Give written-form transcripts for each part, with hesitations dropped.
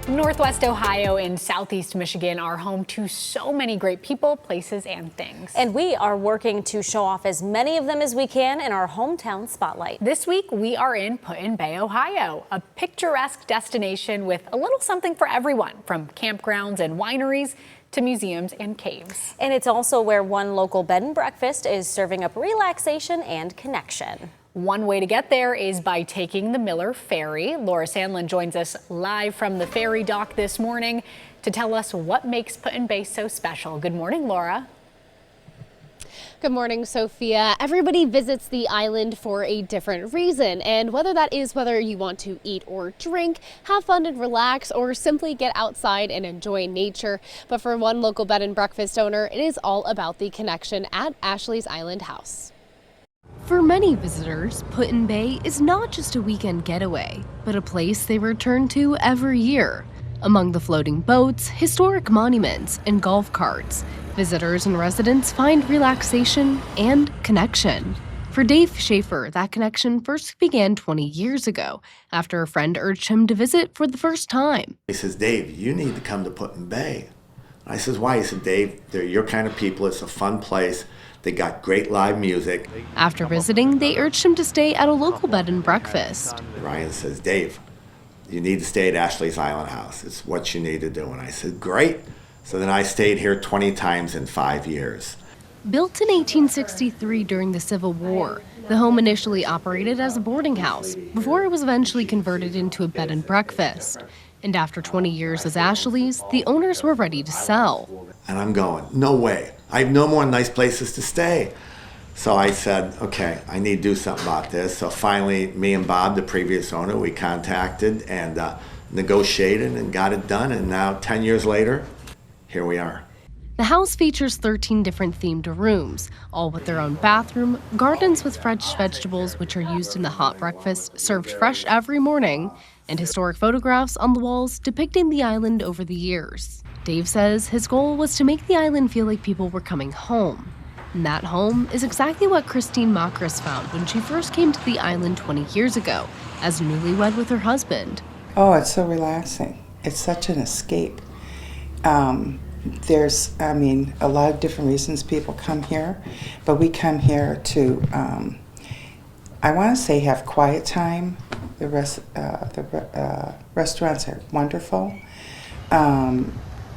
Northwest Ohio and Southeast Michigan are home to so many great people, places, and things. And we are working to show off as many of them as we can in our hometown spotlight. This week, we are in Put-in-Bay, Ohio, a picturesque destination with a little something for everyone, from campgrounds and wineries to museums and caves. And it's also where one local bed and breakfast is serving up relaxation and connection. One way to get there is by taking the Miller Ferry. Laura Sandlin joins us live from the ferry dock this morning to tell us what makes Put-in-Bay so special. Good morning, Laura. Good morning, Sophia. Everybody visits the island for a different reason, and whether that is whether you want to eat or drink, have fun and relax, or simply get outside and enjoy nature. But for one local bed and breakfast owner, it is all about the connection at Ashley's Island House. For many visitors, Put-in-Bay is not just a weekend getaway, but a place they return to every year. Among the floating boats, historic monuments, and golf carts, visitors and residents find relaxation and connection. For Dave Schafer, that connection first began 20 years ago after a friend urged him to visit for the first time. He says, "Dave, you need to come to Put-in-Bay." I says, "Why?" He said, "Dave, they're your kind of people. It's a fun place. They got great live music." After visiting, they urged him to stay at a local bed and breakfast. Ryan says, "Dave, you need to stay at Ashley's Island House. It's what you need to do." And I said, "Great." So then I stayed here 20 times in 5 years. Built in 1863 during the Civil War, the home initially operated as a boarding house before it was eventually converted into a bed and breakfast. And after 20 years as Ashley's, the owners were ready to sell. And I'm going, no way. I have no more nice places to stay. So I said, okay, I need to do something about this. So finally, me and Bob, the previous owner, we contacted and negotiated and got it done. And now 10 years later, here we are. The house features 13 different themed rooms, all with their own bathroom, gardens with fresh vegetables which are used in the hot breakfast served fresh every morning, and historic photographs on the walls depicting the island over the years. Dave says his goal was to make the island feel like people were coming home. And that home is exactly what Christine Makris found when she first came to the island 20 years ago, as newlywed with her husband. Oh, it's so relaxing. It's such an escape. There's, a lot of different reasons people come here, but we come here to, I want to say, have quiet time. The restaurants are wonderful.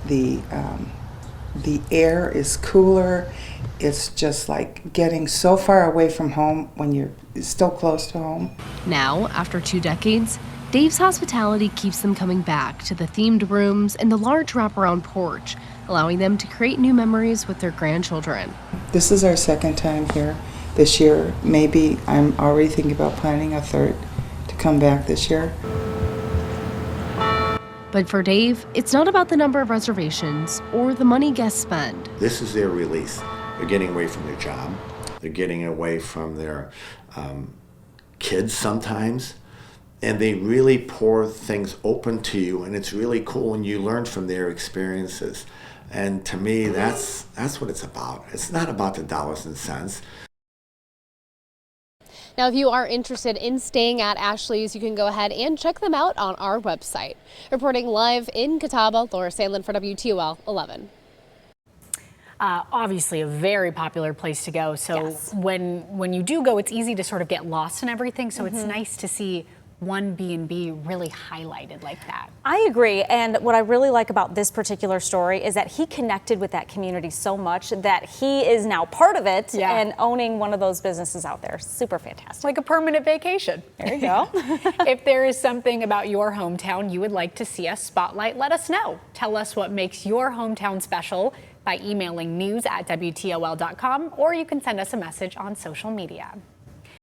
The air is cooler. It's just like getting so far away from home when you're still close to home. Now, after 2 decades, Dave's hospitality keeps them coming back to the themed rooms and the large wraparound porch, allowing them to create new memories with their grandchildren. This is our second time here. This year, maybe I'm already thinking about planning a third to come back this year. But for Dave, it's not about the number of reservations or the money guests spend. This is their release. They're getting away from their job. They're getting away from their kids sometimes. And they really pour things open to you, and it's really cool when you learn from their experiences. And to me, that's what it's about. It's not about the dollars and cents. Now, if you are interested in staying at Ashley's, you can go ahead and check them out on our website. Reporting live in Catawba, Laura Sandlin for WTOL 11. Obviously a very popular place to go. So yes. when you do go, it's easy to sort of get lost in everything. So it's nice to see one B&B really highlighted like that. I agree, and what I really like about this particular story is that he connected with that community so much that he is now part of it and owning one of those businesses out there. Super fantastic. Like a permanent vacation. There you go. If there is something about your hometown you would like to see us spotlight, let us know. Tell us what makes your hometown special by emailing news@WTOL.com, or you can send us a message on social media.